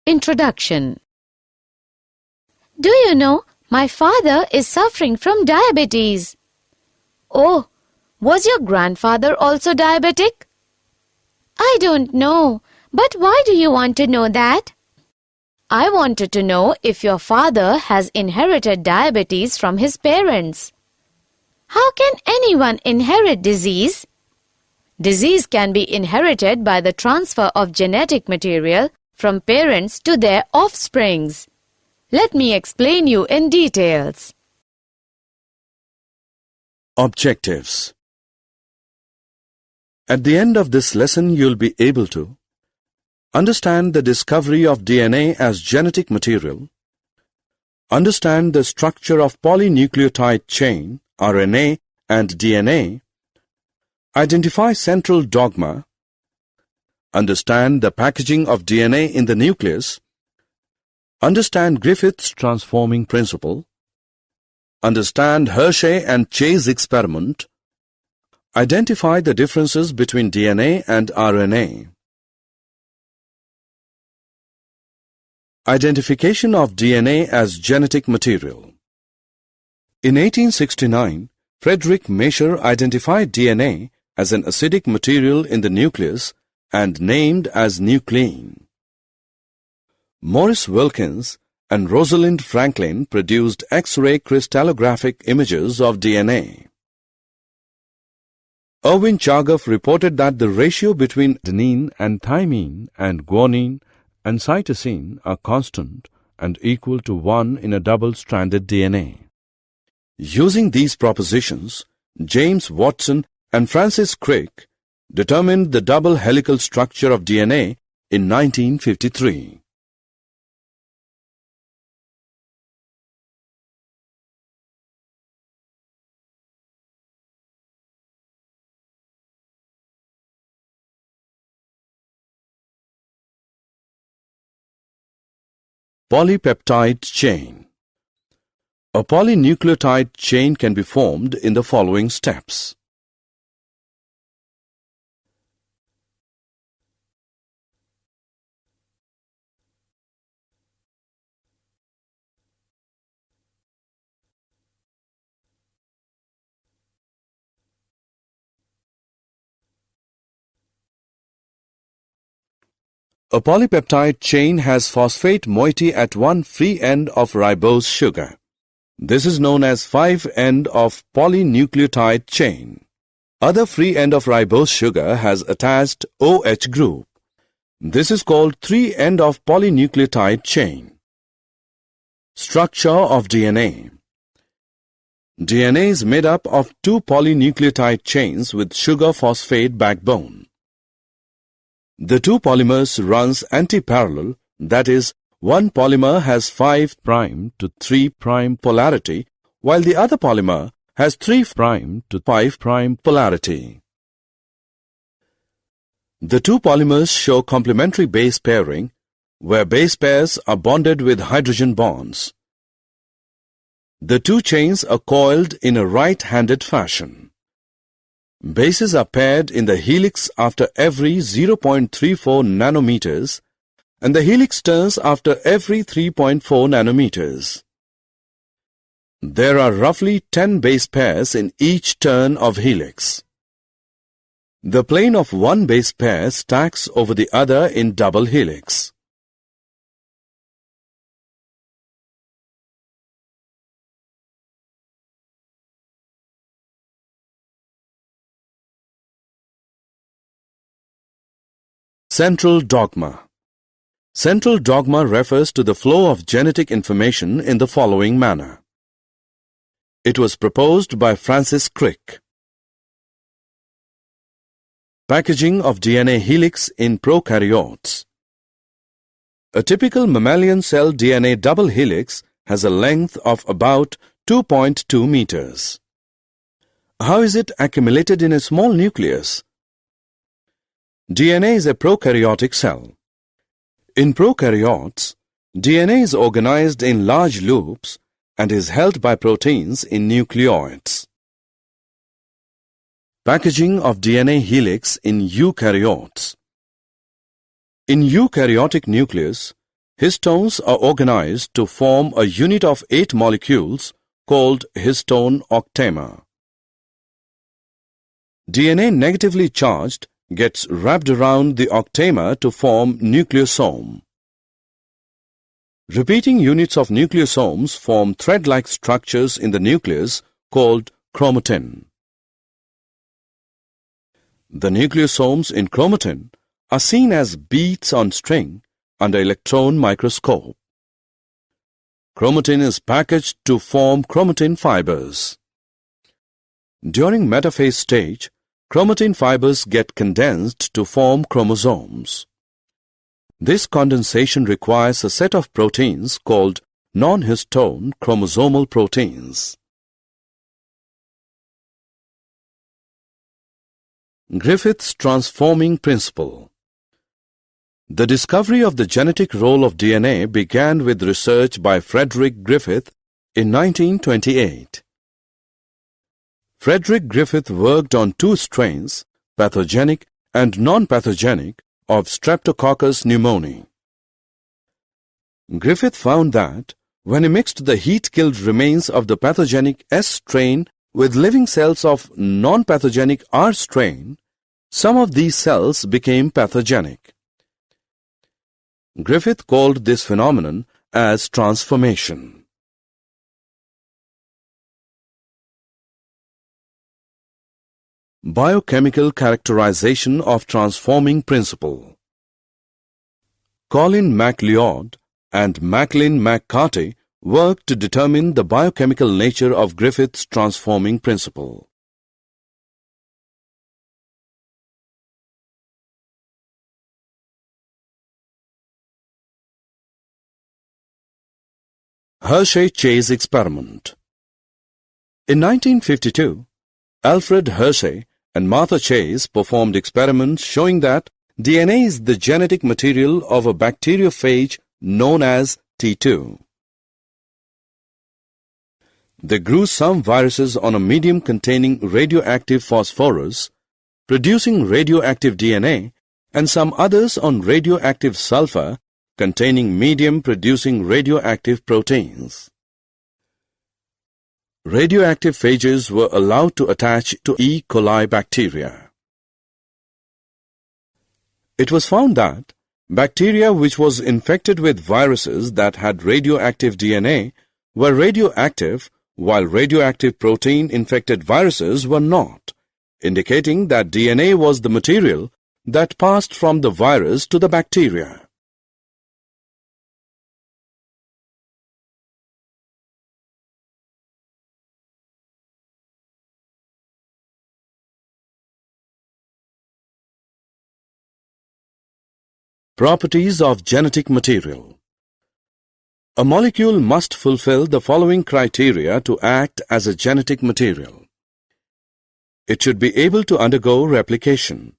Introduction. Do you know, my father is suffering from diabetes. Oh, was your grandfather also diabetic? I don't know, but why do you want to know that? I wanted to know if your father has inherited diabetes from his parents. How can anyone inherit disease? Disease can be inherited by the transfer of genetic material from parents to their offsprings. Let me explain you in details. Objectives. At the end of this lesson, you'll be able to understand the discovery of DNA as genetic material, understand the structure of polynucleotide chain, RNA and DNA, identify central dogma, understand the packaging of DNA in the nucleus, understand Griffith's transforming principle, understand Hershey and Chase experiment, identify the differences between DNA and RNA. Identification of DNA as genetic material. In 1869, Frederick Maescher identified DNA as an acidic material in the nucleus and named as nuclein. Maurice Wilkins and Rosalind Franklin produced X-ray crystallographic images of DNA. Erwin Chargaff reported that the ratio between adenine and thymine and guanine and cytosine are constant and equal to 1 in a double-stranded DNA. Using these propositions, James Watson and Francis Crick determined the double helical structure of DNA in 1953. Polypeptide chain. A polynucleotide chain can be formed in the following steps. A polypeptide chain has phosphate moiety at one free end of ribose sugar. This is known as 5' of polynucleotide chain. Other free end of ribose sugar has attached OH group. This is called 3' of polynucleotide chain. Structure of DNA. DNA is made up of 2 polynucleotide chains with sugar-phosphate backbone. The 2 polymers runs antiparallel, that is, one polymer has 5' to 3' polarity, while the other polymer has 3' to 5' polarity. The 2 polymers show complementary base pairing, where base pairs are bonded with hydrogen bonds. The 2 chains are coiled in a right-handed fashion. Bases are paired in the helix after every 0.34 nanometers and the helix turns after every 3.4 nanometers. There are roughly 10 base pairs in each turn of helix. The plane of one base pair stacks over the other in double helix. Central dogma. Central dogma refers to the flow of genetic information in the following manner. It was proposed by Francis Crick. Packaging of DNA helix in prokaryotes. A typical mammalian cell DNA double helix has a length of about 2.2 meters. How is it accumulated in a small nucleus? DNA is a prokaryotic cell. In prokaryotes, DNA is organized in large loops and is held by proteins in nucleoids. Packaging of DNA helix in eukaryotes. In eukaryotic nucleus, Histones are organized to form a unit of 8 molecules called histone octamer. DNA negatively charged gets wrapped around the octamer to form nucleosome. Repeating units of nucleosomes form thread-like structures in the nucleus called chromatin. The nucleosomes in chromatin are seen as beads on string under electron microscope. Chromatin is packaged to form chromatin fibers. During metaphase stage, chromatin fibers get condensed to form chromosomes. This condensation requires a set of proteins called non-histone chromosomal proteins. Griffith's transforming principle. The discovery of the genetic role of DNA began with research by Frederick Griffith in 1928. Frederick Griffith worked on 2 strains, pathogenic and non-pathogenic, of Streptococcus pneumoniae. Griffith found that when he mixed the heat-killed remains of the pathogenic S strain with living cells of non-pathogenic R strain, some of these cells became pathogenic. Griffith called this phenomenon as transformation. Biochemical characterization of transforming principle. Colin MacLeod and Macklin McCarty worked to determine the biochemical nature of Griffith's transforming principle. Hershey-Chase experiment. In 1952, Alfred Hershey and Martha Chase performed experiments showing that DNA is the genetic material of a bacteriophage known as T2. They grew some viruses on a medium containing radioactive phosphorus, producing radioactive DNA, and some others on radioactive sulfur, containing medium producing radioactive proteins. Radioactive phages were allowed to attach to E. coli bacteria. It was found that bacteria which was infected with viruses that had radioactive DNA were radioactive, while radioactive protein-infected viruses were not, indicating that DNA was the material that passed from the virus to the bacteria. Properties of genetic material. A molecule must fulfill the following criteria to act as a genetic material. It should be able to undergo replication.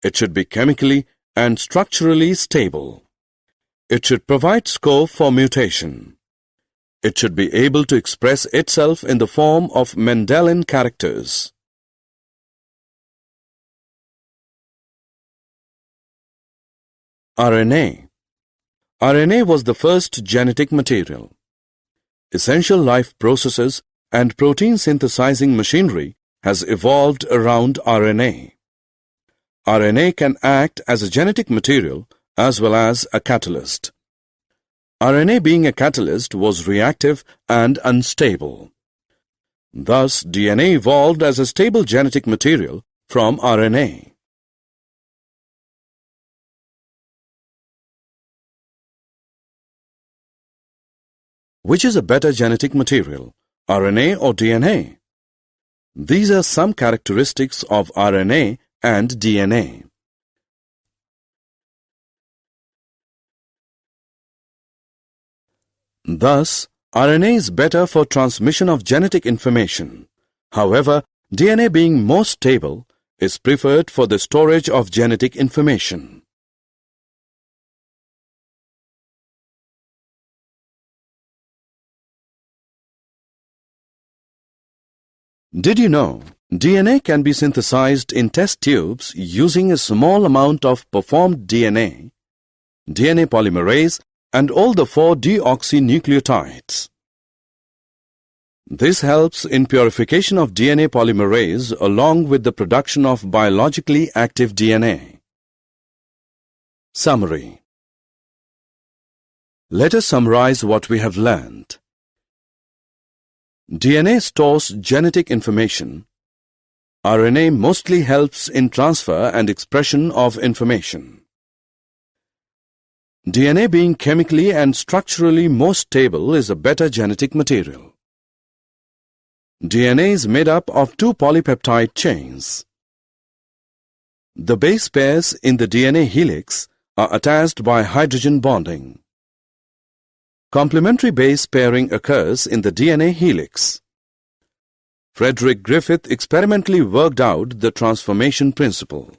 It should be chemically and structurally stable. It should provide scope for mutation. It should be able to express itself in the form of Mendelian characters. RNA. RNA was the first genetic material. Essential life processes and protein synthesizing machinery has evolved around RNA. RNA can act as a genetic material as well as a catalyst. RNA being a catalyst was reactive and unstable. Thus, DNA evolved as a stable genetic material from RNA. Which is a better genetic material, RNA or DNA? These are some characteristics of RNA and DNA. Thus, RNA is better for transmission of genetic information. However, DNA being more stable is preferred for the storage of genetic information. Did you know DNA can be synthesized in test tubes using a small amount of performed DNA? DNA polymerase and all the 4 deoxynucleotides. This helps in purification of DNA polymerase along with the production of biologically active DNA. Summary. Let us summarize what we have learned. DNA stores genetic information. RNA mostly helps in transfer and expression of information. DNA being chemically and structurally more stable is a better genetic material. DNA is made up of 2 polypeptide chains. The base pairs in the DNA helix are attached by hydrogen bonding. Complementary base pairing occurs in the DNA helix. Frederick Griffith experimentally worked out the transformation principle.